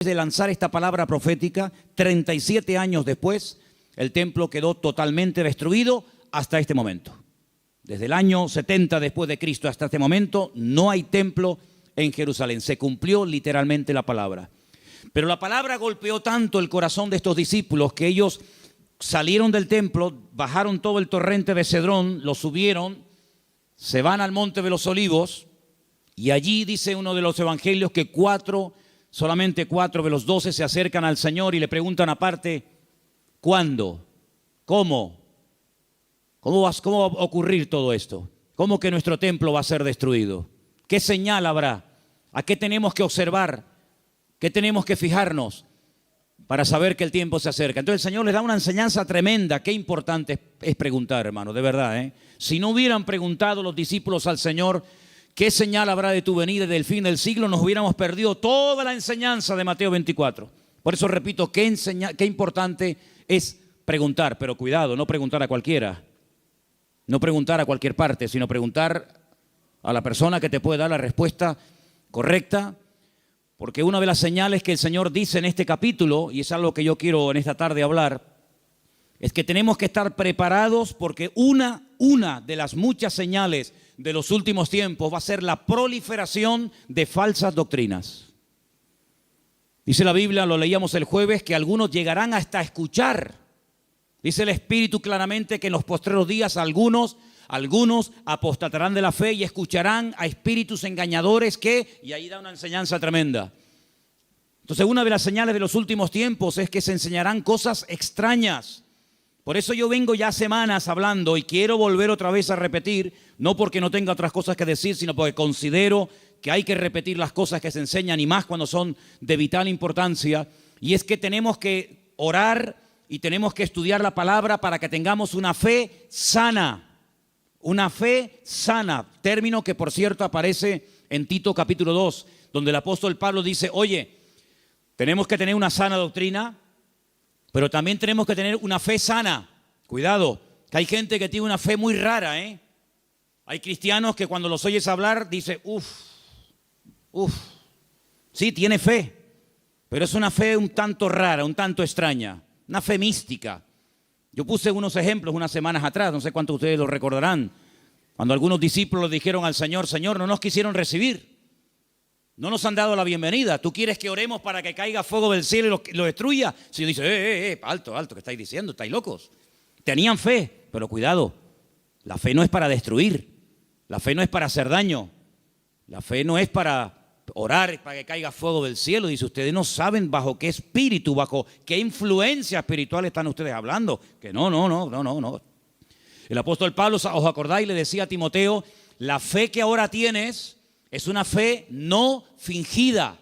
de lanzar esta palabra profética, 37 años después, el templo quedó totalmente destruido hasta este momento. Desde el año 70 después de Cristo hasta este momento, no hay templo en Jerusalén. Se cumplió literalmente la palabra. Pero la palabra golpeó tanto el corazón de estos discípulos que ellos salieron del templo, bajaron todo el torrente de Cedrón, lo subieron, se van al monte de los Olivos y allí dice uno de los evangelios que solamente 4 de los 12 se acercan al Señor y le preguntan aparte, ¿cuándo? ¿Cómo? ¿Cómo va a ocurrir todo esto? ¿Cómo que nuestro templo va a ser destruido? ¿Qué señal habrá? ¿A qué tenemos que observar? ¿Qué tenemos que fijarnos para saber que el tiempo se acerca? Entonces el Señor les da una enseñanza tremenda. Qué importante es preguntar, hermano, de verdad, ¿eh? Si no hubieran preguntado los discípulos al Señor, ¿qué señal habrá de tu venida y del fin del siglo? Nos hubiéramos perdido toda la enseñanza de Mateo 24. Por eso repito, qué importante es preguntar. Pero cuidado, no preguntar a cualquiera. No preguntar a cualquier parte, sino preguntar a la persona que te puede dar la respuesta correcta. Porque una de las señales que el Señor dice en este capítulo, y es algo que yo quiero en esta tarde hablar, es que tenemos que estar preparados porque una de las muchas señales de los últimos tiempos va a ser la proliferación de falsas doctrinas. Dice la Biblia, lo leíamos el jueves, que algunos llegarán hasta escuchar. Dice el Espíritu claramente que en los postreros días algunos apostatarán de la fe y escucharán a espíritus engañadores y ahí da una enseñanza tremenda. Entonces una de las señales de los últimos tiempos es que se enseñarán cosas extrañas. Por eso yo vengo ya semanas hablando y quiero volver otra vez a repetir, no porque no tenga otras cosas que decir, sino porque considero que hay que repetir las cosas que se enseñan y más cuando son de vital importancia. Y es que tenemos que orar y tenemos que estudiar la palabra para que tengamos una fe sana. Una fe sana, término que por cierto aparece en Tito capítulo 2, donde el apóstol Pablo dice, oye, tenemos que tener una sana doctrina, pero también tenemos que tener una fe sana. Cuidado, que hay gente que tiene una fe muy rara, ¿eh? Hay cristianos que cuando los oyes hablar, dice, sí, tiene fe, pero es una fe un tanto rara, un tanto extraña, una fe mística. Yo puse unos ejemplos unas semanas atrás, no sé cuántos de ustedes lo recordarán, cuando algunos discípulos le dijeron al Señor, Señor, no nos quisieron recibir, no nos han dado la bienvenida, ¿tú quieres que oremos para que caiga fuego del cielo y lo destruya? Si dice, alto, ¿qué estáis diciendo? ¿Estáis locos? Tenían fe, pero cuidado, la fe no es para destruir, la fe no es para hacer daño, la fe no es para orar para que caiga fuego del cielo. Dice, ustedes no saben bajo qué espíritu, bajo qué influencia espiritual están ustedes hablando. Que no. El apóstol Pablo, ¿os acordáis? Le decía a Timoteo, la fe que ahora tienes es una fe no fingida,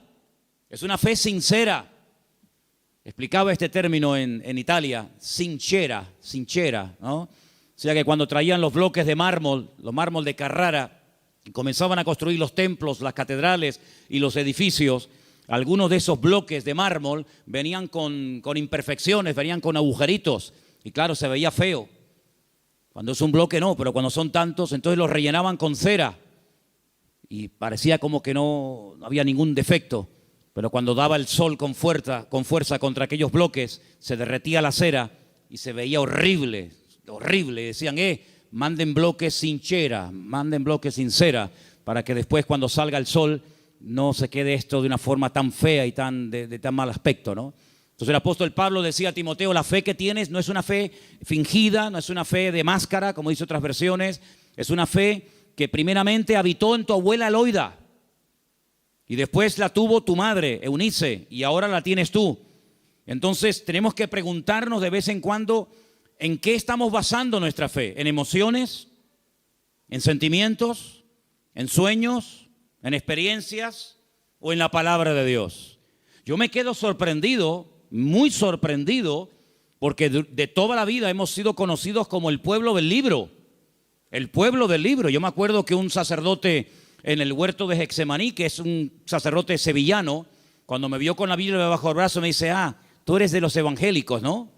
es una fe sincera. Explicaba este término en Italia, sincera, ¿no? O sea que cuando traían los bloques de mármol, los mármol de Carrara, y comenzaban a construir los templos, las catedrales y los edificios, algunos de esos bloques de mármol venían con imperfecciones, venían con agujeritos. Y claro, se veía feo. Cuando es un bloque no, pero cuando son tantos, entonces los rellenaban con cera. Y parecía como que no había ningún defecto. Pero cuando daba el sol con fuerza contra aquellos bloques, se derretía la cera y se veía horrible. Decían, manden bloques sin cera, manden bloques sin cera, para que después cuando salga el sol no se quede esto de una forma tan fea y de tan mal aspecto, ¿no? Entonces el apóstol Pablo decía a Timoteo, la fe que tienes no es una fe fingida, no es una fe de máscara, como dice otras versiones, es una fe que primeramente habitó en tu abuela Loida y después la tuvo tu madre, Eunice, y ahora la tienes tú. Entonces tenemos que preguntarnos de vez en cuando, ¿en qué estamos basando nuestra fe? ¿En emociones? ¿En sentimientos? ¿En sueños? ¿En experiencias? ¿O en la palabra de Dios? Yo me quedo sorprendido, muy sorprendido, porque de toda la vida hemos sido conocidos como el pueblo del libro. El pueblo del libro. Yo me acuerdo que un sacerdote en el huerto de Getsemaní, que es un sacerdote sevillano, cuando me vio con la Biblia debajo del brazo me dice, tú eres de los evangélicos, ¿no?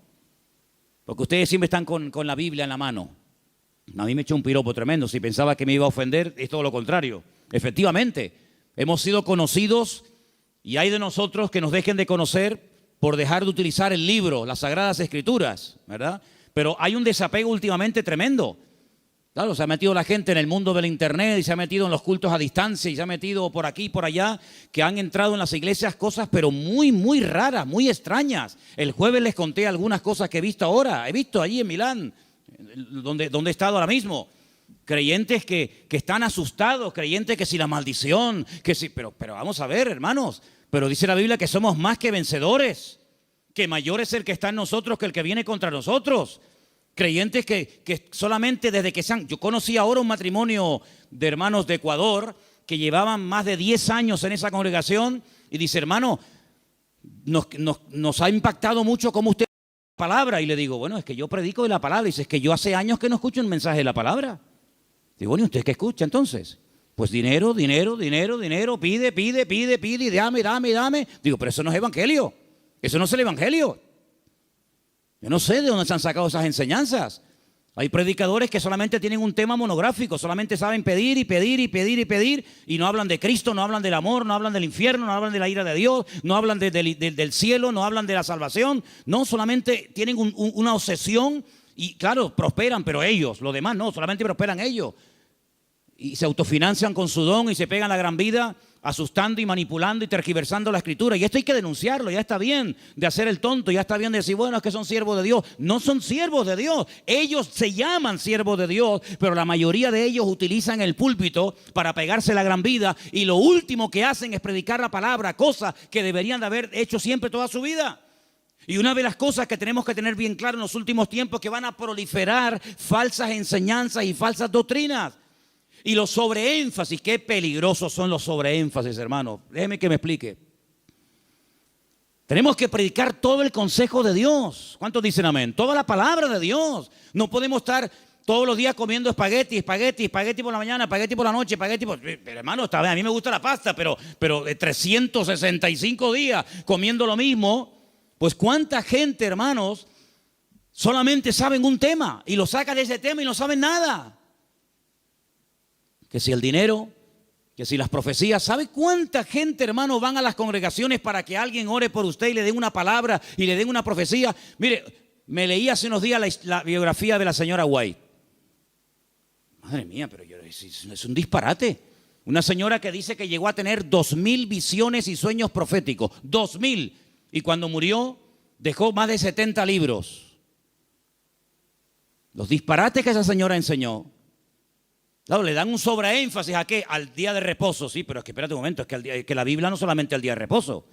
Porque ustedes siempre están con la Biblia en la mano. A mí me echó un piropo tremendo. Si pensaba que me iba a ofender, es todo lo contrario. Efectivamente, hemos sido conocidos Y hay de nosotros que nos dejen de conocer por dejar de utilizar el libro, las Sagradas Escrituras, ¿verdad? Pero hay un desapego últimamente tremendo. Claro, se ha metido la gente en el mundo del internet y se ha metido en los cultos a distancia y se ha metido por aquí y por allá, que han entrado en las iglesias cosas pero muy, muy raras, muy extrañas. El jueves les conté algunas cosas que he visto ahora. He visto allí en Milán, donde he estado ahora mismo. Creyentes que están asustados, creyentes que si la maldición, que si, pero vamos a ver, hermanos, pero dice la Biblia que somos más que vencedores, que mayor es el que está en nosotros que el que viene contra nosotros. Creyentes que solamente desde que yo conocí ahora un matrimonio de hermanos de Ecuador que llevaban más de 10 años en esa congregación y dice, hermano, nos ha impactado mucho cómo usted la palabra. Y le digo, bueno, es que yo predico de la palabra. Y dice, es que yo hace años que no escucho un mensaje de la palabra. Digo, bueno, ¿y usted qué escucha entonces? Pues dinero, dinero, dinero, dinero, pide, y dame. Digo, pero eso no es evangelio. Eso no es el evangelio. Yo no sé de dónde se han sacado esas enseñanzas. Hay predicadores que solamente tienen un tema monográfico, solamente saben pedir y no hablan de Cristo, no hablan del amor, no hablan del infierno, no hablan de la ira de Dios, no hablan del cielo, no hablan de la salvación. No, solamente tienen una obsesión y claro, prosperan, pero ellos, los demás no, solamente prosperan ellos. Y se autofinancian con su don y se pegan la gran vida asustando y manipulando y tergiversando la escritura. Y esto hay que denunciarlo. Ya está bien de hacer el tonto, ya está bien de decir, bueno, es que son siervos de Dios. No son siervos de Dios. Ellos se llaman siervos de Dios, pero la mayoría de ellos utilizan el púlpito para pegarse la gran vida y lo último que hacen es predicar la palabra, cosa que deberían de haber hecho siempre toda su vida. Y una de las cosas que tenemos que tener bien claro en los últimos tiempos es que van a proliferar falsas enseñanzas y falsas doctrinas. Y los sobreénfasis, qué peligrosos son los sobreénfasis, hermano. Déjeme que me explique. Tenemos que predicar todo el consejo de Dios. ¿Cuántos dicen amén? Toda la palabra de Dios. No podemos estar todos los días comiendo espagueti por la mañana, espagueti por la noche, Pero hermano, está bien, a mí me gusta la pasta, pero de 365 días comiendo lo mismo. Pues cuánta gente, hermanos, solamente saben un tema y lo sacan de ese tema y no saben nada. Que si el dinero, que si las profecías. ¿Sabe cuánta gente, hermano, van a las congregaciones para que alguien ore por usted y le den una palabra y le den una profecía? Mire, me leí hace unos días la biografía de la señora White. Madre mía, pero es un disparate. Una señora que dice que llegó a tener 2000 visiones y sueños proféticos. 2000. Y cuando murió, dejó más de 70 libros. Los disparates que esa señora enseñó. Claro, le dan un sobreénfasis a qué, al día de reposo, sí, pero es que espérate un momento, es que la Biblia no solamente el día de reposo,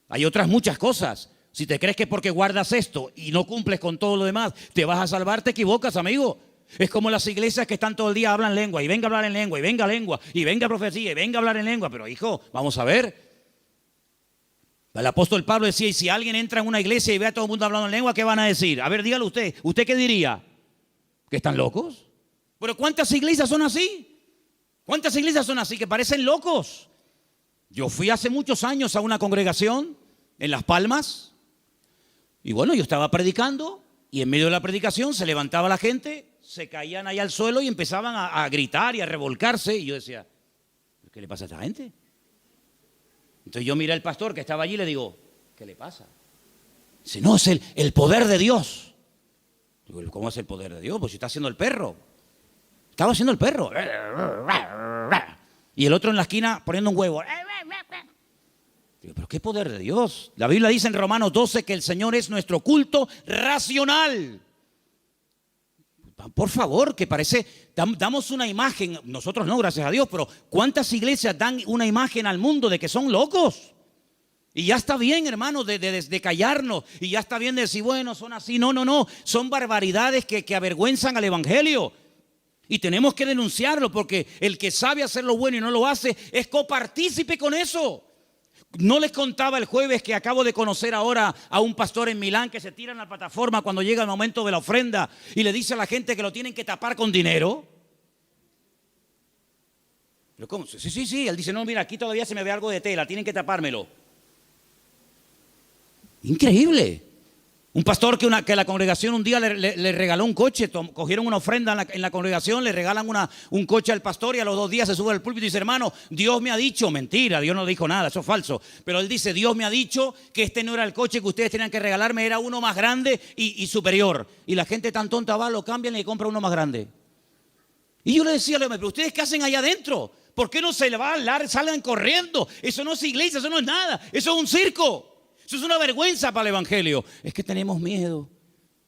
hay otras muchas cosas. Si te crees que porque guardas esto y no cumples con todo lo demás, te vas a salvar, te equivocas, amigo. Es como las iglesias que están todo el día, hablan lengua, y venga a hablar en lengua, y venga profecía, y venga a hablar en lengua, pero hijo, vamos a ver. El apóstol Pablo decía, y si alguien entra en una iglesia y ve a todo el mundo hablando en lengua, ¿qué van a decir? A ver, dígalo usted, ¿usted qué diría? ¿Que están locos? Pero ¿cuántas iglesias son así? ¿Cuántas iglesias son así que parecen locos? Yo fui hace muchos años a una congregación en Las Palmas y bueno, yo estaba predicando y en medio de la predicación se levantaba la gente, se caían ahí al suelo y empezaban a gritar y a revolcarse y yo decía, ¿qué le pasa a esta gente? Entonces yo miré al pastor que estaba allí y le digo, ¿qué le pasa? Dice, no, es el poder de Dios. Digo, ¿cómo es el poder de Dios? Pues si está haciendo el perro. Estaba haciendo el perro. Y el otro en la esquina poniendo un huevo. Digo, ¿pero qué poder de Dios? La Biblia dice en Romanos 12 que el Señor es nuestro culto racional. Por favor, que parece, damos una imagen, nosotros no, gracias a Dios, pero ¿cuántas iglesias dan una imagen al mundo de que son locos? Y ya está bien, hermano, de callarnos. Y ya está bien de decir, bueno, son así. No. Son barbaridades que avergüenzan al evangelio. Y tenemos que denunciarlo porque el que sabe hacer lo bueno y no lo hace es copartícipe con eso. No les contaba el jueves que acabo de conocer ahora a un pastor en Milán que se tira en la plataforma cuando llega el momento de la ofrenda y le dice a la gente que lo tienen que tapar con dinero. ¿Pero cómo? Sí. Él dice, no, mira, aquí todavía se me ve algo de tela, tienen que tapármelo. Increíble. Un pastor que la congregación un día le regaló un coche, cogieron una ofrenda en la congregación, le regalan un coche al pastor y a los 2 días se sube al púlpito y dice: hermano, Dios me ha dicho, mentira, Dios no dijo nada, eso es falso, pero él dice: Dios me ha dicho que este no era el coche que ustedes tenían que regalarme, era uno más grande y superior. Y la gente tan tonta va, lo cambian y le compra uno más grande. Y yo le decía: pero ustedes qué hacen allá adentro, ¿por qué no se le va a hablar, salgan corriendo? Eso no es iglesia, eso no es nada, eso es un circo. Eso es una vergüenza para el evangelio. Es que tenemos miedo,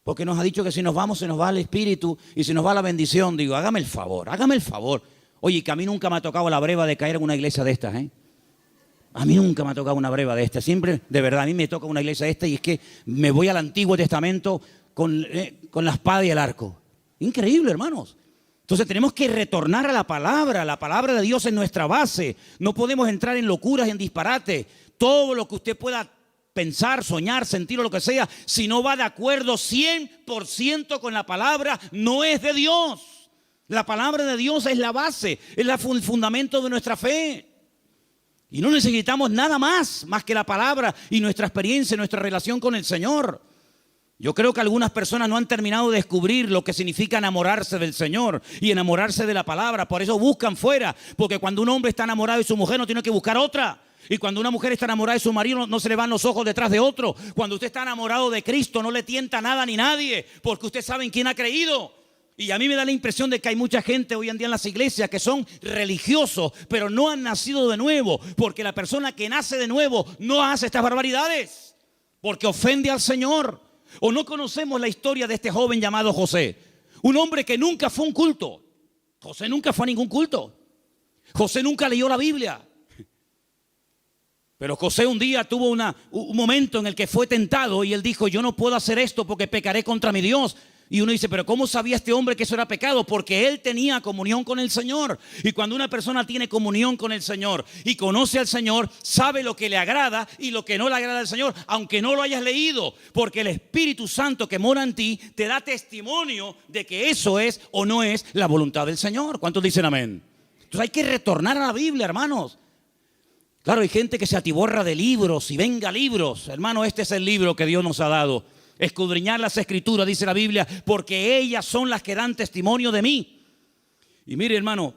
porque nos ha dicho que si nos vamos se nos va el espíritu y se nos va la bendición. Digo, hágame el favor, hágame el favor. Oye, que a mí nunca me ha tocado la breva de caer en una iglesia de estas, ¿eh? A mí nunca me ha tocado una breva de estas. Siempre, de verdad, a mí me toca una iglesia de estas y es que me voy al Antiguo Testamento con la espada y el arco. Increíble, hermanos. Entonces tenemos que retornar a la palabra de Dios es nuestra base. No podemos entrar en locuras y en disparate. Todo lo que usted pueda pensar, soñar, sentir o lo que sea, si no va de acuerdo 100% con la palabra, no es de Dios. La palabra de Dios es la base, es el fundamento de nuestra fe. Y no necesitamos nada más que la palabra y nuestra experiencia, nuestra relación con el Señor. Yo creo que algunas personas no han terminado de descubrir lo que significa enamorarse del Señor y enamorarse de la palabra. Por eso buscan fuera, porque cuando un hombre está enamorado de su mujer no tiene que buscar otra. Y cuando una mujer está enamorada de su marido no se le van los ojos detrás de otro. Cuando usted está enamorado de Cristo no le tienta nada ni nadie, porque usted sabe en quién ha creído. Y a mí me da la impresión de que hay mucha gente hoy en día en las iglesias que son religiosos, pero no han nacido de nuevo, porque la persona que nace de nuevo no hace estas barbaridades, porque ofende al Señor. O no conocemos la historia de este joven llamado José, un hombre que nunca fue a un culto. José nunca fue a ningún culto. José nunca leyó la Biblia. Pero José un día tuvo un momento en el que fue tentado y él dijo: yo no puedo hacer esto porque pecaré contra mi Dios. Y uno dice: pero ¿cómo sabía este hombre que eso era pecado? Porque él tenía comunión con el Señor. Y cuando una persona tiene comunión con el Señor y conoce al Señor, sabe lo que le agrada y lo que no le agrada al Señor, aunque no lo hayas leído. Porque el Espíritu Santo que mora en ti te da testimonio de que eso es o no es la voluntad del Señor. ¿Cuántos dicen amén? Entonces hay que retornar a la Biblia, hermanos. Claro, hay gente que se atiborra de libros y venga libros. Hermano, este es el libro que Dios nos ha dado. Escudriñar las Escrituras, dice la Biblia, porque ellas son las que dan testimonio de mí. Y mire, hermano,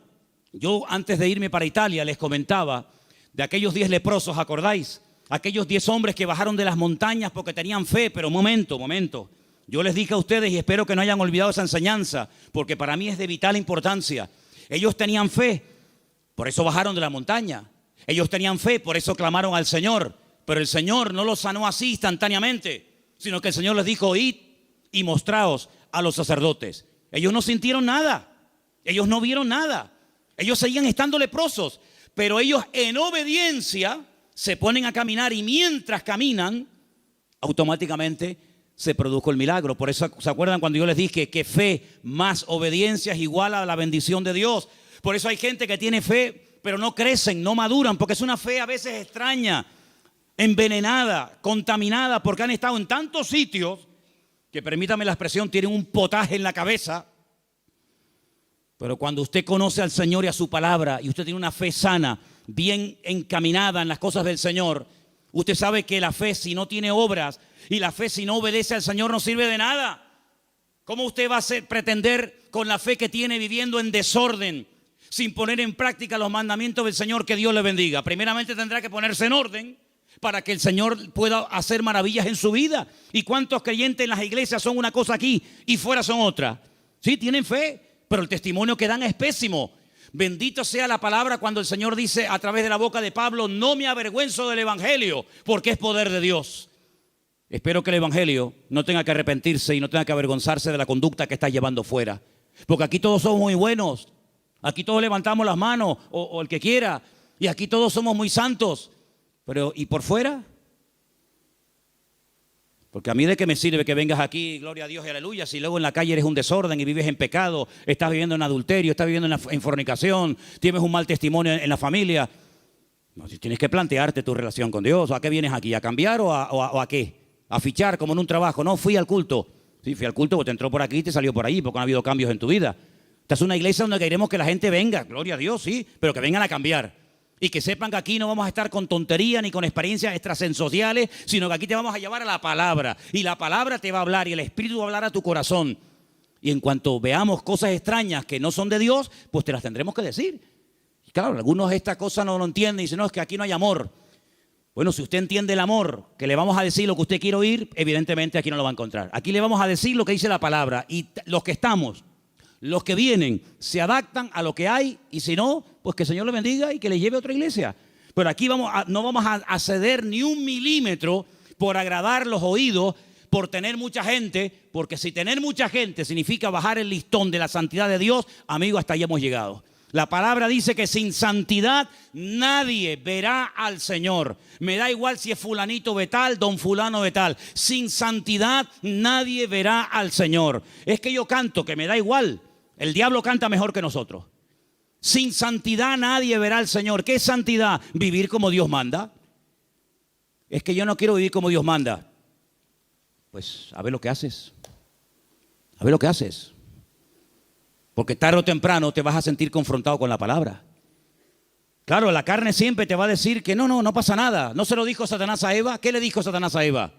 yo antes de irme para Italia les comentaba de aquellos 10 leprosos, ¿acordáis? Aquellos 10 hombres que bajaron de las montañas porque tenían fe. Pero momento. Yo les dije a ustedes y espero que no hayan olvidado esa enseñanza, porque para mí es de vital importancia. Ellos tenían fe, por eso bajaron de la montaña. Ellos tenían fe, por eso clamaron al Señor. Pero el Señor no los sanó así instantáneamente, sino que el Señor les dijo: id y mostraos a los sacerdotes. Ellos no sintieron nada, ellos no vieron nada, ellos seguían estando leprosos, pero ellos en obediencia se ponen a caminar y mientras caminan, automáticamente se produjo el milagro. Por eso, ¿se acuerdan cuando yo les dije que fe más obediencia es igual a la bendición de Dios? Por eso hay gente que tiene fe, pero no crecen, no maduran, porque es una fe a veces extraña, envenenada, contaminada, porque han estado en tantos sitios que, permítame la expresión, tienen un potaje en la cabeza. Pero cuando usted conoce al Señor y a su palabra y usted tiene una fe sana, bien encaminada en las cosas del Señor, usted sabe que la fe, si no tiene obras y la fe si no obedece al Señor, no sirve de nada. ¿Cómo usted va a pretender con la fe que tiene viviendo en desorden, sin poner en práctica los mandamientos del Señor? Que Dios le bendiga. Primeramente tendrá que ponerse en orden para que el Señor pueda hacer maravillas en su vida. ¿Y cuántos creyentes en las iglesias son una cosa aquí y fuera son otra? Sí, tienen fe, pero el testimonio que dan es pésimo. Bendito sea la palabra cuando el Señor dice a través de la boca de Pablo: no me avergüenzo del evangelio, porque es poder de Dios. Espero que el evangelio no tenga que arrepentirse y no tenga que avergonzarse de la conducta que está llevando fuera, porque aquí todos somos muy buenos. Aquí todos levantamos las manos, o el que quiera, y aquí todos somos muy santos. Pero, ¿y por fuera? Porque a mí de qué me sirve que vengas aquí, gloria a Dios y aleluya, si luego en la calle eres un desorden y vives en pecado, estás viviendo en adulterio, estás viviendo en fornicación, tienes un mal testimonio en la familia. No, tienes que plantearte tu relación con Dios. ¿A qué vienes aquí? ¿A cambiar o a qué? ¿A fichar como en un trabajo? No, fui al culto. Sí, fui al culto porque te entró por aquí y te salió por ahí, porque no ha habido cambios en tu vida. Esta es una iglesia donde queremos que la gente venga, gloria a Dios, sí, pero que vengan a cambiar. Y que sepan que aquí no vamos a estar con tontería ni con experiencias extrasensoriales, sino que aquí te vamos a llevar a la palabra. Y la palabra te va a hablar y el Espíritu va a hablar a tu corazón. Y en cuanto veamos cosas extrañas que no son de Dios, pues te las tendremos que decir. Y claro, algunos estas cosas no lo entienden y dicen, no, es que aquí no hay amor. Bueno, si usted entiende el amor, que le vamos a decir lo que usted quiere oír, evidentemente aquí no lo va a encontrar. Aquí le vamos a decir lo que dice la palabra. Y los que estamos, los que vienen, se adaptan a lo que hay, y si no, pues que el Señor le bendiga y que le lleve a otra iglesia. Pero aquí no vamos a ceder ni un milímetro por agradar los oídos, por tener mucha gente, porque si tener mucha gente significa bajar el listón de la santidad de Dios, amigo, hasta ahí hemos llegado. La palabra dice que sin santidad nadie verá al Señor. Me da igual si es fulanito de tal, don fulano de tal. Sin santidad nadie verá al Señor. Es que yo canto, que me da igual. El diablo canta mejor que nosotros. Sin santidad nadie verá al Señor. ¿Qué es santidad? Vivir como Dios manda. Es que yo no quiero vivir como Dios manda. Pues a ver lo que haces. A ver lo que haces. Porque tarde o temprano te vas a sentir confrontado con la palabra. Claro, la carne siempre te va a decir que no pasa nada. ¿No se lo dijo Satanás a Eva? ¿Qué le dijo Satanás a Eva?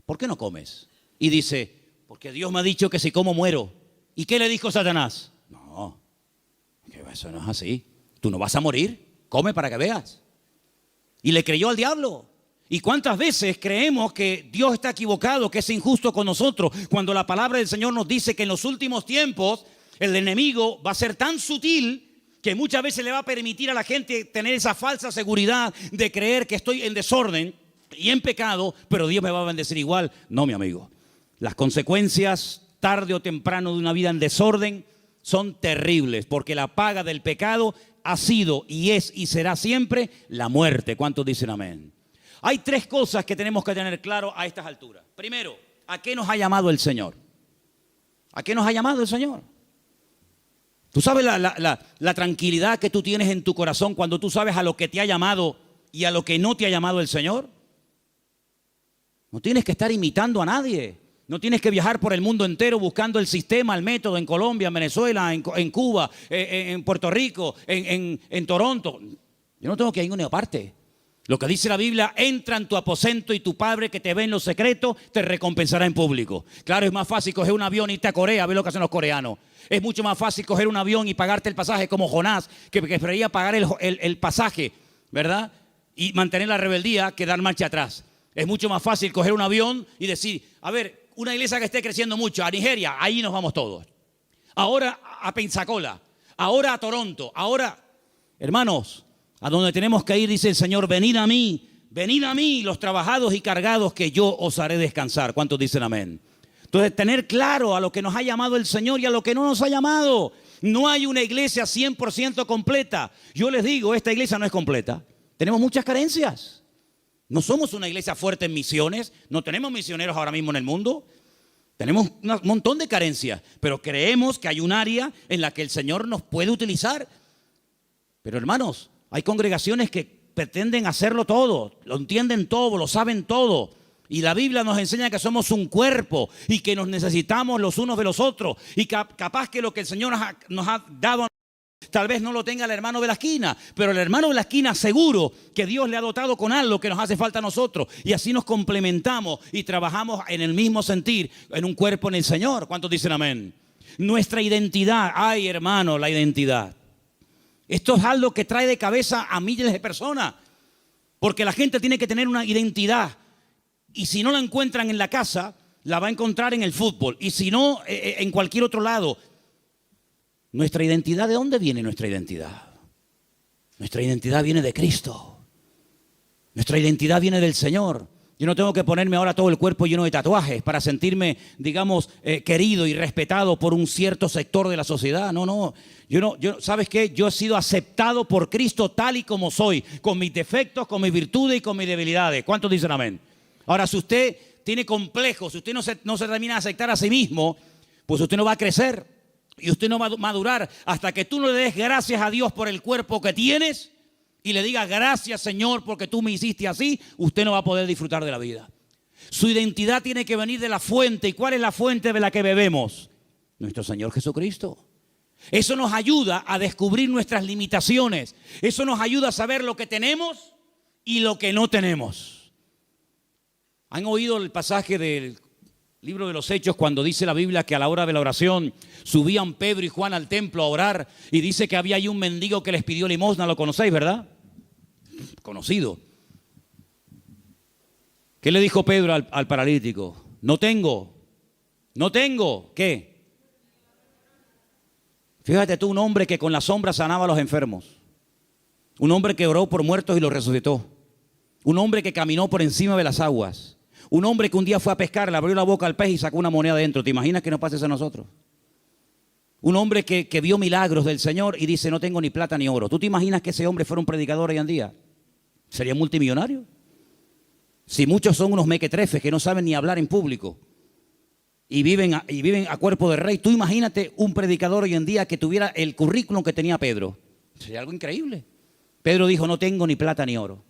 ¿Por qué no comes? Y dice, porque Dios me ha dicho que si como muero. ¿Y qué le dijo Satanás? No, que eso no es así. Tú no vas a morir, come para que veas. Y le creyó al diablo. ¿Y cuántas veces creemos que Dios está equivocado, que es injusto con nosotros, cuando la palabra del Señor nos dice que en los últimos tiempos el enemigo va a ser tan sutil que muchas veces le va a permitir a la gente tener esa falsa seguridad de creer que estoy en desorden y en pecado, pero Dios me va a bendecir igual? No, mi amigo. Las consecuencias tarde o temprano de una vida en desorden son terribles, porque la paga del pecado ha sido y es y será siempre la muerte. ¿Cuántos dicen amén? Hay tres cosas que tenemos que tener claro a estas alturas. Primero, ¿a qué nos ha llamado el Señor? ¿A qué nos ha llamado el Señor? ¿Tú sabes la tranquilidad que tú tienes en tu corazón cuando tú sabes a lo que te ha llamado y a lo que no te ha llamado el Señor? No tienes que estar imitando a nadie. No tienes que viajar por el mundo entero buscando el sistema, el método en Colombia, en Venezuela, en Cuba, en Puerto Rico, en Toronto. Yo no tengo que ir a ninguna parte. Lo que dice la Biblia, entra en tu aposento y tu Padre que te ve en lo secreto te recompensará en público. Claro, es más fácil coger un avión y irte a Corea a ver lo que hacen los coreanos. Es mucho más fácil coger un avión y pagarte el pasaje como Jonás, que preferiría pagar el pasaje, ¿verdad? Y mantener la rebeldía que dar marcha atrás. Es mucho más fácil coger un avión y decir, a ver, una iglesia que esté creciendo mucho, a Nigeria, ahí nos vamos todos. Ahora a Pensacola, ahora a Toronto, ahora, hermanos, a donde tenemos que ir, dice el Señor, venid a mí, los trabajados y cargados, que yo os haré descansar. ¿Cuántos dicen amén? Entonces, tener claro a lo que nos ha llamado el Señor y a lo que no nos ha llamado. No hay una iglesia 100% completa. Yo les digo, esta iglesia no es completa. Tenemos muchas carencias. No somos una iglesia fuerte en misiones, no tenemos misioneros ahora mismo en el mundo. Tenemos un montón de carencias, pero creemos que hay un área en la que el Señor nos puede utilizar. Pero hermanos, hay congregaciones que pretenden hacerlo todo, lo entienden todo, lo saben todo. Y la Biblia nos enseña que somos un cuerpo y que nos necesitamos los unos de los otros. Y capaz que lo que el Señor nos ha dado, tal vez no lo tenga el hermano de la esquina, pero el hermano de la esquina seguro que Dios le ha dotado con algo que nos hace falta a nosotros. Y así nos complementamos y trabajamos en el mismo sentir, en un cuerpo en el Señor. ¿Cuántos dicen amén? Nuestra identidad, ay hermano, la identidad. Esto es algo que trae de cabeza a miles de personas, porque la gente tiene que tener una identidad, y si no la encuentran en la casa, la va a encontrar en el fútbol, y si no, en cualquier otro lado. ¿Nuestra identidad? ¿De dónde viene nuestra identidad? Nuestra identidad viene de Cristo. Nuestra identidad viene del Señor. Yo no tengo que ponerme ahora todo el cuerpo lleno de tatuajes para sentirme, digamos, querido y respetado por un cierto sector de la sociedad. No. ¿Sabes qué? Yo he sido aceptado por Cristo tal y como soy, con mis defectos, con mis virtudes y con mis debilidades. ¿Cuántos dicen amén? Ahora, si usted tiene complejos, si usted no se termina de aceptar a sí mismo, pues usted no va a crecer y usted no va a madurar hasta que tú no le des gracias a Dios por el cuerpo que tienes y le diga gracias Señor porque tú me hiciste así, usted no va a poder disfrutar de la vida. Su identidad tiene que venir de la fuente. ¿Y cuál es la fuente de la que bebemos? Nuestro Señor Jesucristo. Eso nos ayuda a descubrir nuestras limitaciones. Eso nos ayuda a saber lo que tenemos y lo que no tenemos. ¿Han oído el pasaje del libro de los Hechos cuando dice la Biblia que a la hora de la oración subían Pedro y Juan al templo a orar y dice que había ahí un mendigo que les pidió limosna? Lo conocéis, ¿verdad? Conocido. ¿Qué le dijo Pedro al paralítico? No tengo. ¿Qué? Fíjate tú, un hombre que con la sombra sanaba a los enfermos. Un hombre que oró por muertos y los resucitó. Un hombre que caminó por encima de las aguas. Un hombre que un día fue a pescar, le abrió la boca al pez y sacó una moneda dentro. ¿Te imaginas que nos pase eso a nosotros? Un hombre que vio milagros del Señor y dice, no tengo ni plata ni oro. ¿Tú te imaginas que ese hombre fuera un predicador hoy en día? ¿Sería multimillonario? Si muchos son unos mequetrefes que no saben ni hablar en público y viven a cuerpo de rey, tú imagínate un predicador hoy en día que tuviera el currículum que tenía Pedro. Sería algo increíble. Pedro dijo, no tengo ni plata ni oro,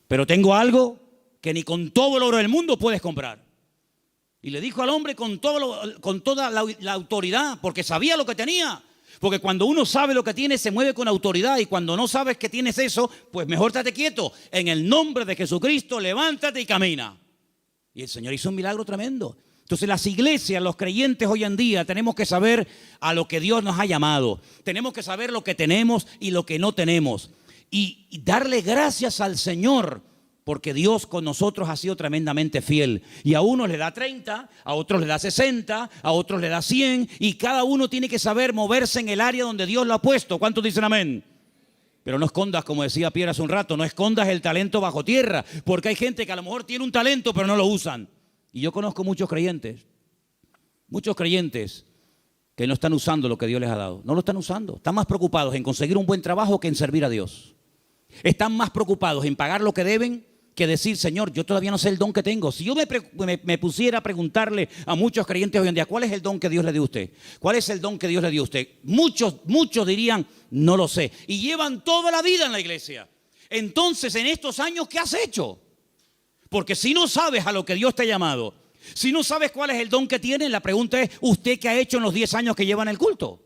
pero tengo algo que ni con todo el oro del mundo puedes comprar. Y le dijo al hombre con toda la autoridad, porque sabía lo que tenía. Porque cuando uno sabe lo que tiene, se mueve con autoridad. Y cuando no sabes que tienes eso, pues mejor estate quieto. En el nombre de Jesucristo, levántate y camina. Y el Señor hizo un milagro tremendo. Entonces las iglesias, los creyentes hoy en día, tenemos que saber a lo que Dios nos ha llamado. Tenemos que saber lo que tenemos y lo que no tenemos. Y darle gracias al Señor, porque Dios con nosotros ha sido tremendamente fiel. Y a unos le da 30, a otros le da 60, a otros le da 100. Y cada uno tiene que saber moverse en el área donde Dios lo ha puesto. ¿Cuántos dicen amén? Pero no escondas, como decía Pierre hace un rato, no escondas el talento bajo tierra. Porque hay gente que a lo mejor tiene un talento, pero no lo usan. Y yo conozco muchos creyentes que no están usando lo que Dios les ha dado. No lo están usando. Están más preocupados en conseguir un buen trabajo que en servir a Dios. Están más preocupados en pagar lo que deben que decir, Señor, yo todavía no sé el don que tengo. Si yo me pusiera a preguntarle a muchos creyentes hoy en día, ¿cuál es el don que Dios le dio a usted? ¿Cuál es el don que Dios le dio a usted? Muchos dirían, no lo sé. Y llevan toda la vida en la iglesia. Entonces, en estos años, ¿qué has hecho? Porque si no sabes a lo que Dios te ha llamado, si no sabes cuál es el don que tienes, la pregunta es, ¿usted qué ha hecho en los 10 años que lleva en el culto?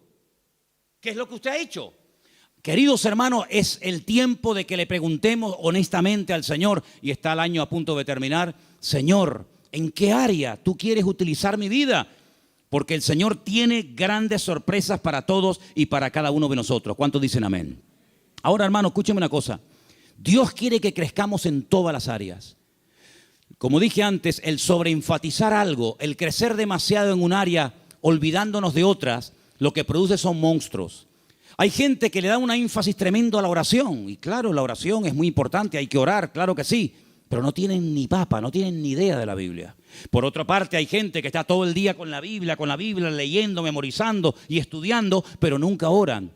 ¿Qué es lo que usted ha hecho? Queridos hermanos, es el tiempo de que le preguntemos honestamente al Señor, y está el año a punto de terminar, Señor, ¿en qué área tú quieres utilizar mi vida? Porque el Señor tiene grandes sorpresas para todos y para cada uno de nosotros. ¿Cuántos dicen amén? Ahora, hermano, escúcheme una cosa. Dios quiere que crezcamos en todas las áreas. Como dije antes, el sobreenfatizar algo, el crecer demasiado en un área, olvidándonos de otras, lo que produce son monstruos. Hay gente que le da un énfasis tremendo a la oración. Y claro, la oración es muy importante, hay que orar, claro que sí. Pero no tienen ni papa, no tienen ni idea de la Biblia. Por otra parte, hay gente que está todo el día con la Biblia, leyendo, memorizando y estudiando, pero nunca oran.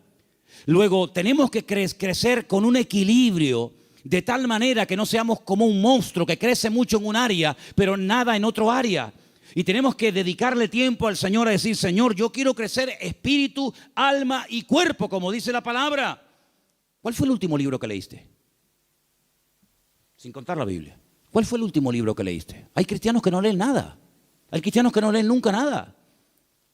Luego, tenemos que crecer con un equilibrio, de tal manera que no seamos como un monstruo que crece mucho en un área, pero nada en otro área. Y tenemos que dedicarle tiempo al Señor a decir, Señor, yo quiero crecer espíritu, alma y cuerpo, como dice la palabra. ¿Cuál fue el último libro que leíste? Sin contar la Biblia. ¿Cuál fue el último libro que leíste? Hay cristianos que no leen nada. Hay cristianos que no leen nunca nada.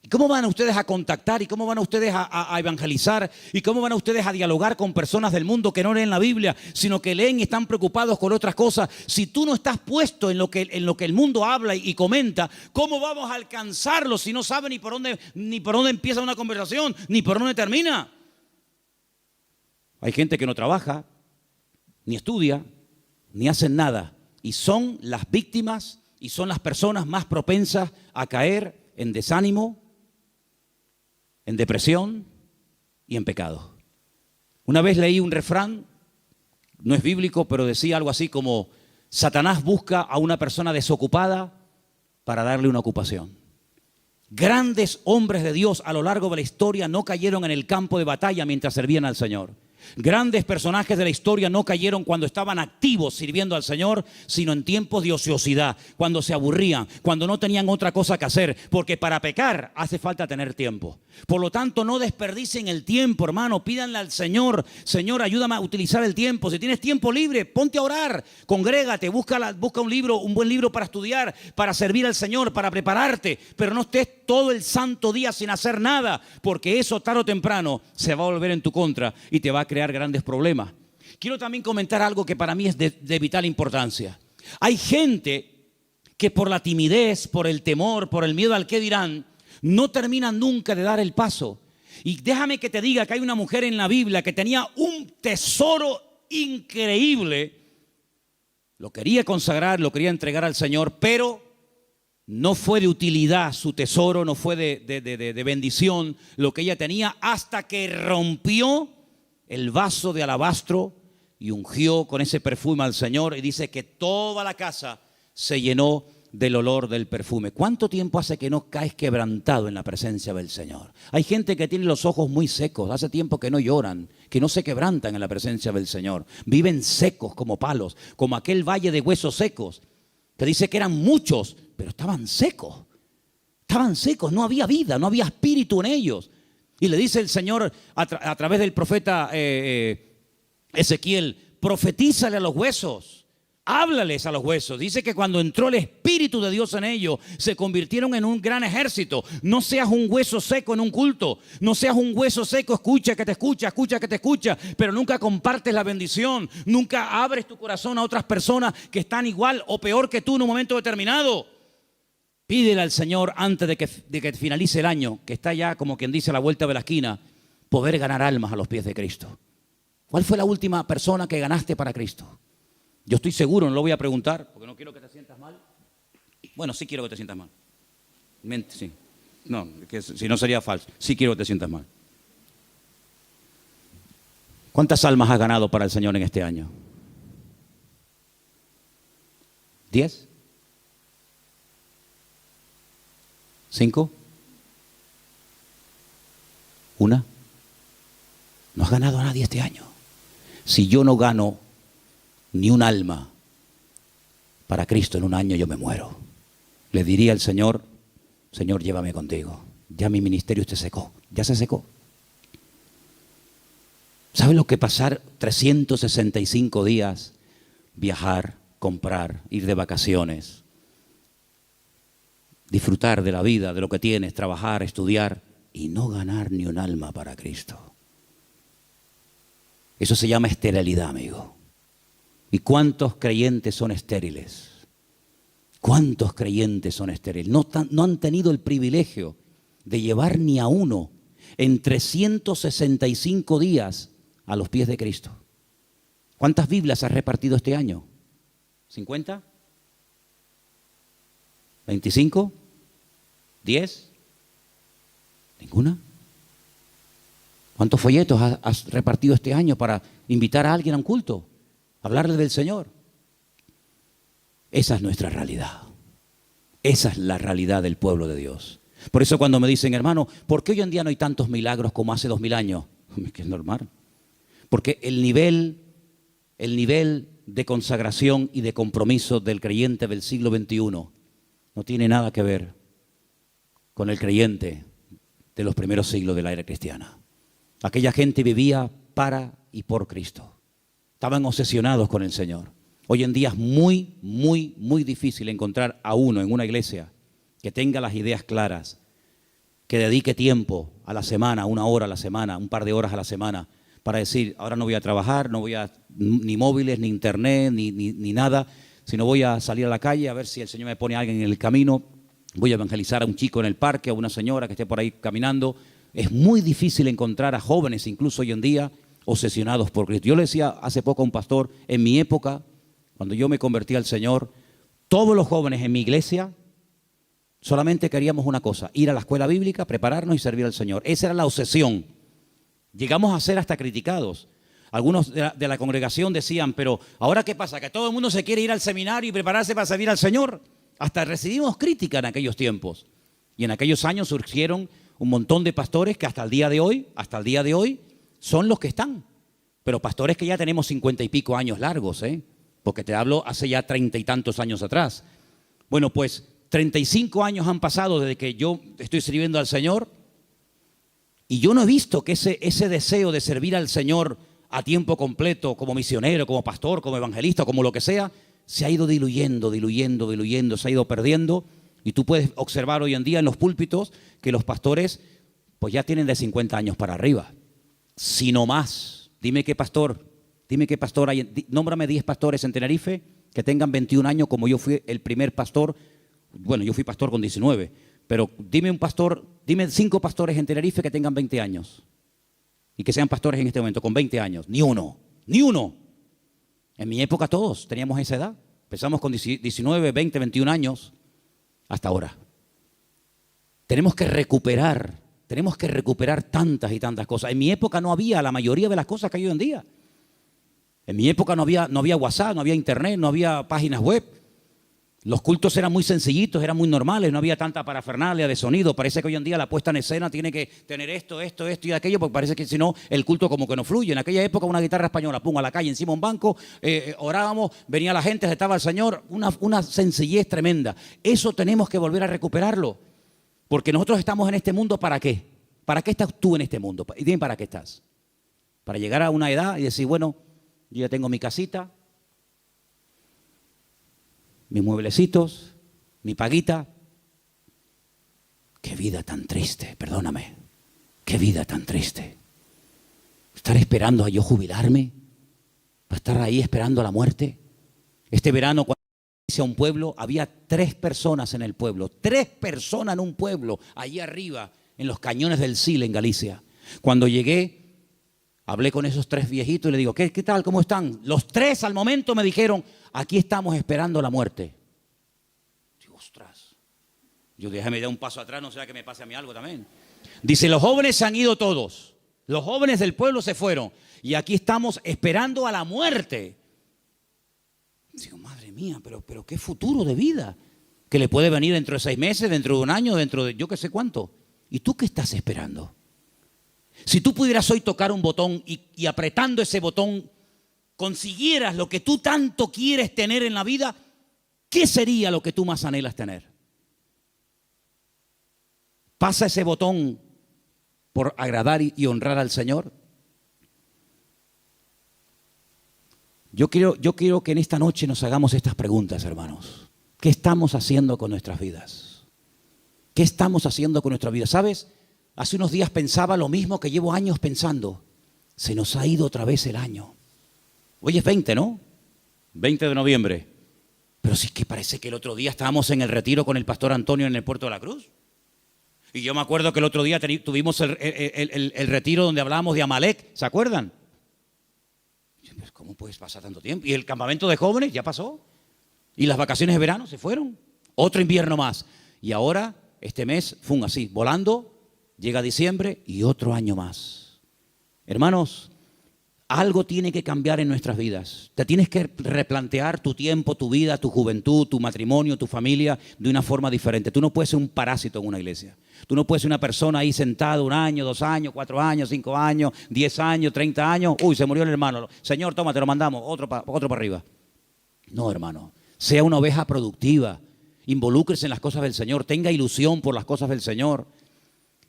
¿Y cómo van ustedes a contactar? ¿Y cómo van ustedes a evangelizar? ¿Y cómo van ustedes a dialogar con personas del mundo que no leen la Biblia, sino que leen y están preocupados con otras cosas? Si tú no estás puesto en lo que el mundo habla y comenta, ¿cómo vamos a alcanzarlos si no saben ni por dónde empieza una conversación, ni por dónde termina? Hay gente que no trabaja, ni estudia, ni hacen nada. Y son las víctimas y son las personas más propensas a caer en desánimo, en depresión y en pecado. Una vez leí un refrán, no es bíblico, pero decía algo así como: Satanás busca a una persona desocupada para darle una ocupación. Grandes hombres de Dios a lo largo de la historia no cayeron en el campo de batalla mientras servían al Señor. Grandes personajes de la historia no cayeron cuando estaban activos sirviendo al Señor, sino en tiempos de ociosidad, cuando se aburrían, cuando no tenían otra cosa que hacer, porque para pecar hace falta tener tiempo. Por lo tanto, no desperdicien el tiempo, hermano. Pídanle al Señor: Señor, ayúdame a utilizar el tiempo. Si tienes tiempo libre, ponte a orar, congrégate, busca un libro, un buen libro para estudiar, para servir al Señor, para prepararte, pero no estés todo el santo día sin hacer nada, porque eso tarde o temprano se va a volver en tu contra y te va a crear grandes problemas. Quiero también comentar algo que para mí es de vital importancia. Hay gente que por la timidez, por el temor, por el miedo al qué dirán, no terminan nunca de dar el paso. Y déjame que te diga que hay una mujer en la Biblia que tenía un tesoro increíble. Lo quería consagrar, lo quería entregar al Señor, pero no fue de utilidad su tesoro, no fue de bendición lo que ella tenía, hasta que rompió el vaso de alabastro y ungió con ese perfume al Señor, y dice que toda la casa se llenó del olor del perfume. ¿Cuánto tiempo hace que no caes quebrantado en la presencia del Señor? Hay gente que tiene los ojos muy secos, hace tiempo que no lloran, que no se quebrantan en la presencia del Señor. Viven secos como palos, como aquel valle de huesos secos, que dice que eran muchos, pero estaban secos, no había vida, no había espíritu en ellos. Y le dice el Señor a través del profeta Ezequiel: profetízale a los huesos, háblales a los huesos. Dice que cuando entró el Espíritu de Dios en ellos, se convirtieron en un gran ejército. No seas un hueso seco en un culto, no seas un hueso seco, escucha que te escucha, pero nunca compartes la bendición, nunca abres tu corazón a otras personas que están igual o peor que tú en un momento determinado. Pídele al Señor antes de que finalice el año, que está ya, como quien dice, a la vuelta de la esquina, poder ganar almas a los pies de Cristo. ¿Cuál fue la última persona que ganaste para Cristo? Yo estoy seguro, no lo voy a preguntar, porque no quiero que te sientas mal. Bueno, sí quiero que te sientas mal. Sí. No, que si no sería falso. Sí quiero que te sientas mal. ¿Cuántas almas has ganado para el Señor en este año? ¿10? ¿5? ¿1? No has ganado a nadie este año. Si yo no gano ni un alma para Cristo en un año, yo me muero. Le diría al Señor: Señor, llévame contigo. Ya mi ministerio se secó, ya se secó. ¿Sabe lo que pasar 365 días? Viajar, comprar, ir de vacaciones, disfrutar de la vida, de lo que tienes, trabajar, estudiar y no ganar ni un alma para Cristo. Eso se llama esterilidad, amigo. ¿Y cuántos creyentes son estériles? ¿Cuántos creyentes son estériles? No han tenido el privilegio de llevar ni a uno en 365 días a los pies de Cristo. ¿Cuántas Biblias has repartido este año? ¿50? ¿25? ¿10? ¿Ninguna? ¿Cuántos folletos has repartido este año para invitar a alguien a un culto? Hablarle del Señor. Esa es nuestra realidad. Esa es la realidad del pueblo de Dios. Por eso cuando me dicen: hermano, ¿por qué hoy en día no hay tantos milagros como hace 2000 años? Es que es normal. Porque el nivel de consagración y de compromiso del creyente del siglo XXI no tiene nada que ver con el creyente de los primeros siglos de la era cristiana. Aquella gente vivía para y por Cristo. Estaban obsesionados con el Señor. Hoy en día es muy, muy, muy difícil encontrar a uno en una iglesia que tenga las ideas claras, que dedique tiempo a la semana, 1 hora a la semana, un par de horas a la semana, para decir: ahora no voy a trabajar, no voy a ni móviles, ni internet, ni nada, sino voy a salir a la calle a ver si el Señor me pone a alguien en el camino, voy a evangelizar a un chico en el parque, a una señora que esté por ahí caminando. Es muy difícil encontrar a jóvenes, incluso hoy en día, obsesionados por Cristo. Yo le decía hace poco a un pastor: en mi época, cuando yo me convertí al Señor, todos los jóvenes en mi iglesia solamente queríamos una cosa: ir a la escuela bíblica, prepararnos y servir al Señor. Esa era la obsesión. Llegamos a ser hasta criticados. Algunos de la congregación decían: pero ¿ahora qué pasa? ¿Que todo el mundo se quiere ir al seminario y prepararse para servir al Señor? Hasta recibimos crítica en aquellos tiempos. Y en aquellos años surgieron un montón de pastores que hasta el día de hoy son los que están. Pero pastores que ya tenemos 50 y pico años largos, porque te hablo hace ya 30 y tantos años atrás. Bueno, pues 35 años han pasado desde que yo estoy sirviendo al Señor y yo no he visto que ese deseo de servir al Señor a tiempo completo, como misionero, como pastor, como evangelista, como lo que sea, se ha ido diluyendo, se ha ido perdiendo. Y tú puedes observar hoy en día en los púlpitos que los pastores pues ya tienen de 50 años para arriba, si no más. Dime qué pastor hay, nómbrame 10 pastores en Tenerife que tengan 21 años, como yo fui el primer pastor. Bueno, yo fui pastor con 19, pero dime 5 pastores en Tenerife que tengan 20 años y que sean pastores en este momento con 20 años. Ni uno. En mi época todos teníamos esa edad. Empezamos con 19, 20, 21 años hasta ahora. Tenemos que recuperar tantas y tantas cosas. En mi época no había la mayoría de las cosas que hay hoy en día. En mi época no había WhatsApp, no había internet, no había páginas web. Los cultos eran muy sencillitos, eran muy normales, no había tanta parafernalia de sonido. Parece que hoy en día la puesta en escena tiene que tener esto y aquello, porque parece que si no, el culto como que no fluye. En aquella época una guitarra española, pum, a la calle, encima un banco, orábamos, venía la gente, estaba el Señor, una sencillez tremenda. Eso tenemos que volver a recuperarlo, porque nosotros estamos en este mundo, ¿para qué? ¿Para qué estás tú en este mundo? Y dime, ¿para qué estás? Para llegar a una edad y decir, bueno, yo ya tengo mi casita, mis mueblecitos, mi paguita. Qué vida tan triste, perdóname. Qué vida tan triste. Estar esperando a yo jubilarme, para estar ahí esperando la muerte. Este verano, cuando hice a un pueblo, había 3 personas en el pueblo. 3 personas en un pueblo, allí arriba, en los cañones del Sil, en Galicia. Cuando llegué, hablé con esos 3 viejitos y le digo, ¿qué tal? ¿Cómo están? Los 3 al momento me dijeron, aquí estamos esperando la muerte. Digo, ostras. Yo déjame dar un paso atrás, no sea que me pase a mí algo también. Dice, los jóvenes se han ido todos. Los jóvenes del pueblo se fueron. Y aquí estamos esperando a la muerte. Digo, madre mía, pero qué futuro de vida. Que le puede venir dentro de 6 meses, dentro de un año, dentro de yo qué sé cuánto. ¿Y tú qué estás esperando? Si tú pudieras hoy tocar un botón y apretando ese botón consiguieras lo que tú tanto quieres tener en la vida, ¿qué sería lo que tú más anhelas tener? ¿Pasa ese botón por agradar y honrar al Señor? Yo quiero que en esta noche nos hagamos estas preguntas, hermanos. ¿Qué estamos haciendo con nuestras vidas? ¿Qué estamos haciendo con nuestras vidas? ¿Sabes? Hace unos días pensaba lo mismo que llevo años pensando. Se nos ha ido otra vez el año. Hoy es 20, ¿no? 20 de noviembre. Pero sí que parece que el otro día estábamos en el retiro con el pastor Antonio en el Puerto de la Cruz. Y yo me acuerdo que el otro día tuvimos el retiro donde hablábamos de Amalek. ¿Se acuerdan? Pues, ¿cómo puedes pasar tanto tiempo? Y el campamento de jóvenes ya pasó. Y las vacaciones de verano se fueron. Otro invierno más. Y ahora, este mes, fue así, volando. Llega diciembre y otro año más. Hermanos, algo tiene que cambiar en nuestras vidas. Te tienes que replantear tu tiempo, tu vida, tu juventud, tu matrimonio, tu familia de una forma diferente. Tú no puedes ser un parásito en una iglesia. Tú no puedes ser una persona ahí sentada 1 año, 2 años, 4 años, 5 años, 10 años, 30 años. Uy, se murió el hermano. Señor, toma, te lo mandamos, otro para arriba. No, hermano. Sea una oveja productiva. Involúcrese en las cosas del Señor. Tenga ilusión por las cosas del Señor.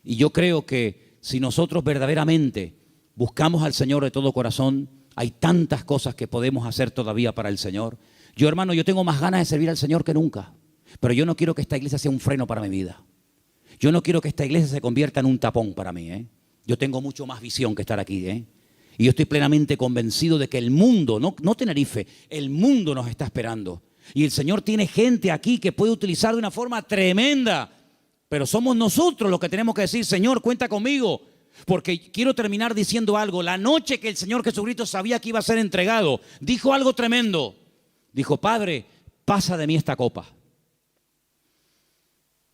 Y yo creo que si nosotros verdaderamente buscamos al Señor de todo corazón, hay tantas cosas que podemos hacer todavía para el Señor. Yo, hermano, yo tengo más ganas de servir al Señor que nunca. Pero yo no quiero que esta iglesia sea un freno para mi vida. Yo no quiero que esta iglesia se convierta en un tapón para mí. Yo tengo mucho más visión que estar aquí. Y yo estoy plenamente convencido de que el mundo, no Tenerife, el mundo nos está esperando. Y el Señor tiene gente aquí que puede utilizar de una forma tremenda. Pero somos nosotros los que tenemos que decir, Señor, cuenta conmigo. Porque quiero terminar diciendo algo. La noche que el Señor Jesucristo sabía que iba a ser entregado, dijo algo tremendo. Dijo, Padre, pasa de mí esta copa.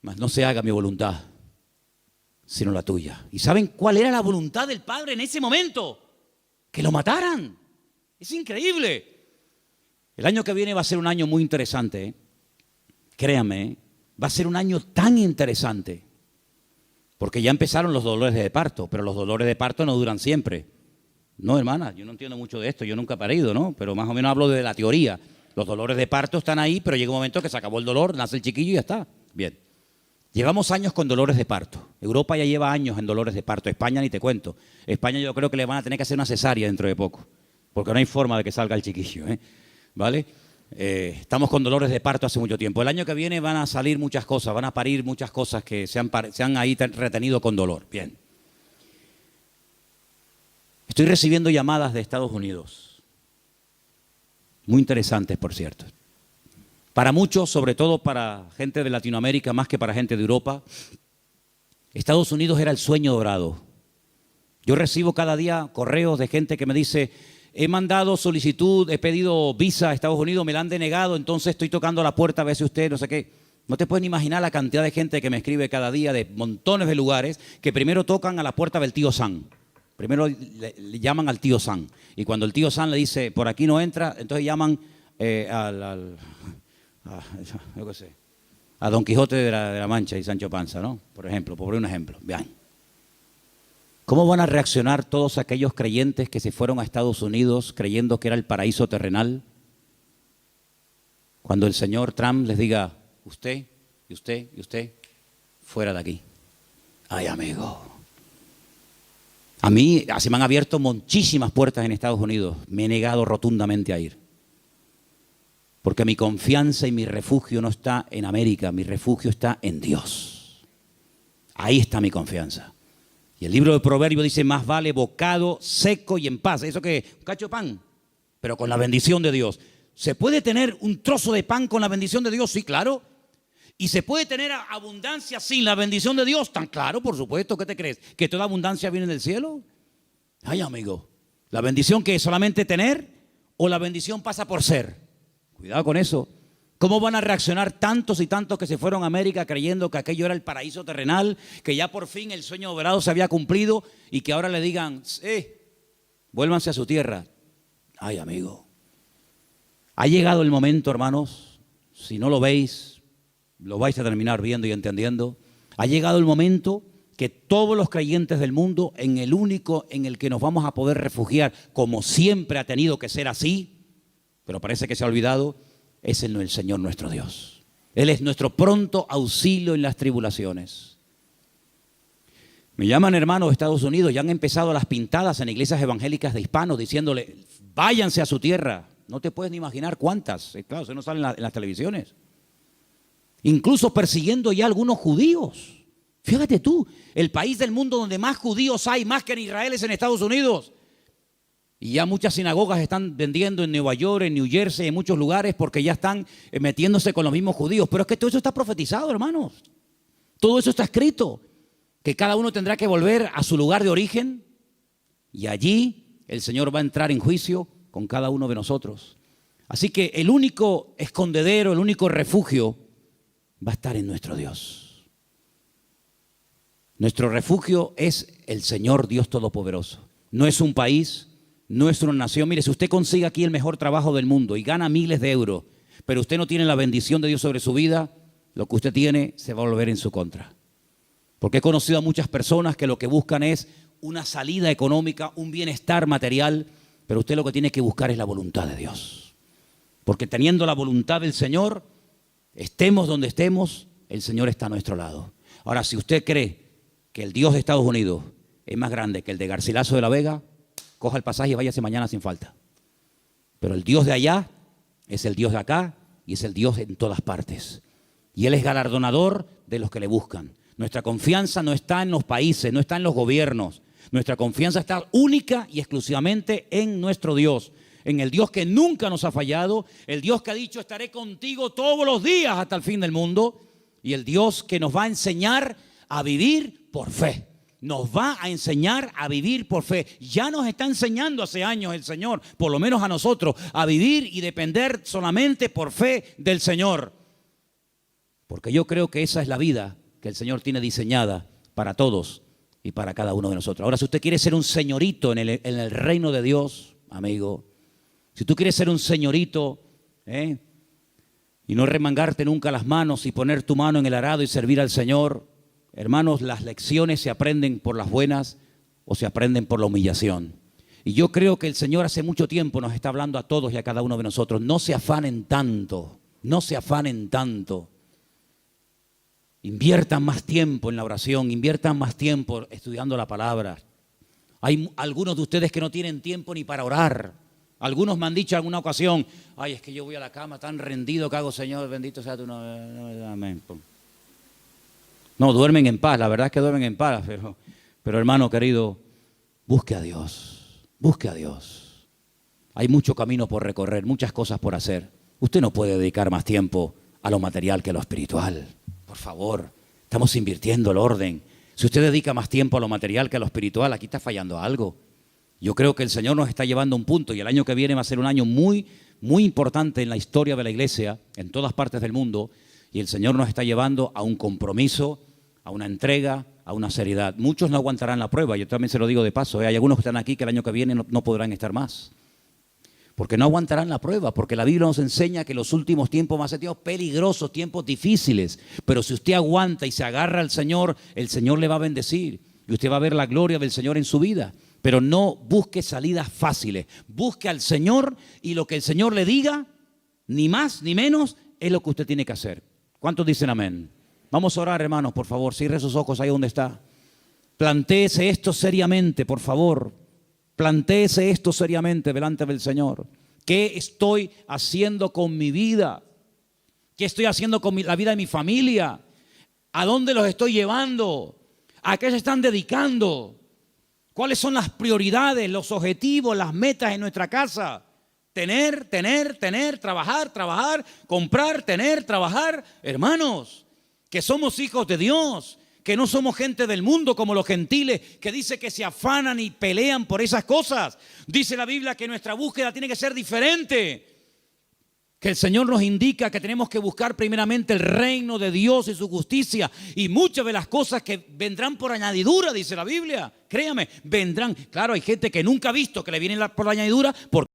Mas no se haga mi voluntad, sino la tuya. ¿Y saben cuál era la voluntad del Padre en ese momento? Que lo mataran. Es increíble. El año que viene va a ser un año muy interesante. Créanme, va a ser un año tan interesante. Porque ya empezaron los dolores de parto, pero los dolores de parto no duran siempre. No, hermana, yo no entiendo mucho de esto, yo nunca he parido, ¿no? Pero más o menos hablo de la teoría. Los dolores de parto están ahí, pero llega un momento que se acabó el dolor, nace el chiquillo y ya está. Bien. Llevamos años con dolores de parto. Europa ya lleva años en dolores de parto. España ni te cuento. España yo creo que le van a tener que hacer una cesárea dentro de poco, porque no hay forma de que salga el chiquillo, ¿eh? ¿Vale? Estamos con dolores de parto hace mucho tiempo. El año que viene van a salir muchas cosas, van a parir muchas cosas que se han ahí retenido con dolor. Bien. Estoy recibiendo llamadas de Estados Unidos, muy interesantes, por cierto. Para muchos, sobre todo para gente de Latinoamérica, más que para gente de Europa, Estados Unidos era el sueño dorado. Yo recibo cada día correos de gente que me dice, he mandado solicitud, he pedido visa a Estados Unidos, me la han denegado, entonces estoy tocando la puerta a ver si usted, no sé qué. No te puedes ni imaginar la cantidad de gente que me escribe cada día de montones de lugares que primero tocan a la puerta del tío Sam. Primero le llaman al tío Sam. Y cuando el tío Sam le dice, por aquí no entra, entonces llaman yo qué sé, a Don Quijote de la Mancha y Sancho Panza, ¿no? Por ejemplo, por un ejemplo. Vean. ¿Cómo van a reaccionar todos aquellos creyentes que se fueron a Estados Unidos creyendo que era el paraíso terrenal? Cuando el señor Trump les diga, usted, y usted, y usted, fuera de aquí. Ay, amigo. A mí se me han abierto muchísimas puertas en Estados Unidos. Me he negado rotundamente a ir. Porque mi confianza y mi refugio no está en América, mi refugio está en Dios. Ahí está mi confianza. Y el libro de Proverbios dice, más vale bocado seco y en paz. ¿Eso qué? Un cacho de pan, pero con la bendición de Dios. ¿Se puede tener un trozo de pan con la bendición de Dios? Sí, claro. ¿Y se puede tener abundancia sin la bendición de Dios? Tan claro, por supuesto. ¿Qué te crees? ¿Que toda abundancia viene del cielo? Ay, amigo. ¿La bendición que es solamente tener o la bendición pasa por ser? Cuidado con eso. ¿Cómo van a reaccionar tantos y tantos que se fueron a América creyendo que aquello era el paraíso terrenal, que ya por fin el sueño dorado se había cumplido y que ahora le digan, vuélvanse a su tierra? Ay, amigo. Ha llegado el momento, hermanos, si no lo veis, lo vais a terminar viendo y entendiendo. Ha llegado el momento que todos los creyentes del mundo, en el único en el que nos vamos a poder refugiar, como siempre ha tenido que ser así, pero parece que se ha olvidado, es en el Señor nuestro Dios. Él es nuestro pronto auxilio en las tribulaciones. Me llaman hermanos de Estados Unidos, ya han empezado las pintadas en iglesias evangélicas de hispanos diciéndole, váyanse a su tierra. No te puedes ni imaginar cuántas. Claro, eso no sale en las televisiones. Incluso persiguiendo ya a algunos judíos. Fíjate tú, el país del mundo donde más judíos hay, más que en Israel, es en Estados Unidos. Y ya muchas sinagogas están vendiendo en Nueva York, en New Jersey, en muchos lugares, porque ya están metiéndose con los mismos judíos. Pero es que todo eso está profetizado, hermanos. Todo eso está escrito. Que cada uno tendrá que volver a su lugar de origen. Y allí el Señor va a entrar en juicio con cada uno de nosotros. Así que el único escondedero, el único refugio va a estar en nuestro Dios. Nuestro refugio es el Señor Dios Todopoderoso. No es un país, no es una nación. Mire, si usted consigue aquí el mejor trabajo del mundo y gana miles de euros, pero usted no tiene la bendición de Dios sobre su vida, lo que usted tiene se va a volver en su contra. Porque he conocido a muchas personas que lo que buscan es una salida económica, un bienestar material, pero usted lo que tiene que buscar es la voluntad de Dios. Porque teniendo la voluntad del Señor, estemos donde estemos, el Señor está a nuestro lado. Ahora, si usted cree que el Dios de Estados Unidos es más grande que el de Garcilaso de la Vega, coja el pasaje y váyase mañana sin falta. Pero el Dios de allá es el Dios de acá y es el Dios en todas partes. Y Él es galardonador de los que le buscan. Nuestra confianza no está en los países, no está en los gobiernos. Nuestra confianza está única y exclusivamente en nuestro Dios. En el Dios que nunca nos ha fallado, el Dios que ha dicho estaré contigo todos los días hasta el fin del mundo, y el Dios que nos va a enseñar a vivir por fe. Nos va a enseñar a vivir por fe. Ya nos está enseñando hace años el Señor, por lo menos a nosotros, a vivir y depender solamente por fe del Señor. Porque yo creo que esa es la vida que el Señor tiene diseñada para todos y para cada uno de nosotros. Ahora, si usted quiere ser un señorito en el reino de Dios, amigo, si tú quieres ser un señorito, y no remangarte nunca las manos y poner tu mano en el arado y servir al Señor, hermanos, las lecciones se aprenden por las buenas o se aprenden por la humillación. Y yo creo que el Señor hace mucho tiempo nos está hablando a todos y a cada uno de nosotros. No se afanen tanto, no se afanen tanto. Inviertan más tiempo en la oración, inviertan más tiempo estudiando la palabra. Hay algunos de ustedes que no tienen tiempo ni para orar. Algunos me han dicho en alguna ocasión, ay, es que yo voy a la cama tan rendido que hago, Señor, bendito sea tu nombre. Amén. No, duermen en paz, la verdad es que duermen en paz, pero hermano querido, busque a Dios, busque a Dios. Hay mucho camino por recorrer, muchas cosas por hacer. Usted no puede dedicar más tiempo a lo material que a lo espiritual. Por favor, estamos invirtiendo el orden. Si usted dedica más tiempo a lo material que a lo espiritual, aquí está fallando algo. Yo creo que el Señor nos está llevando a un punto y el año que viene va a ser un año muy, muy importante en la historia de la iglesia, en todas partes del mundo, y el Señor nos está llevando a un compromiso, a una entrega, a una seriedad. Muchos no aguantarán la prueba, yo también se lo digo de paso, hay algunos que están aquí que el año que viene no podrán estar más, porque no aguantarán la prueba, porque la Biblia nos enseña que los últimos tiempos van a ser tiempos peligrosos, tiempos difíciles, pero si usted aguanta y se agarra al Señor, el Señor le va a bendecir y usted va a ver la gloria del Señor en su vida. Pero no busque salidas fáciles, busque al Señor y lo que el Señor le diga, ni más ni menos, es lo que usted tiene que hacer. ¿Cuántos dicen amén? Vamos a orar, hermanos, por favor, cierre sus ojos ahí donde está. Plantéese esto seriamente, por favor. Plantéese esto seriamente delante del Señor. ¿Qué estoy haciendo con mi vida? ¿Qué estoy haciendo con la vida de mi familia? ¿A dónde los estoy llevando? ¿A qué se están dedicando? ¿Cuáles son las prioridades, los objetivos, las metas en nuestra casa? Tener, trabajar, comprar, trabajar. Hermanos, que somos hijos de Dios, que no somos gente del mundo como los gentiles, que dice que se afanan y pelean por esas cosas. Dice la Biblia que nuestra búsqueda tiene que ser diferente. Que el Señor nos indica que tenemos que buscar primeramente el reino de Dios y su justicia. Y muchas de las cosas que vendrán por añadidura, dice la Biblia. Créame, vendrán. Claro, hay gente que nunca ha visto que le vienen por la añadidura porque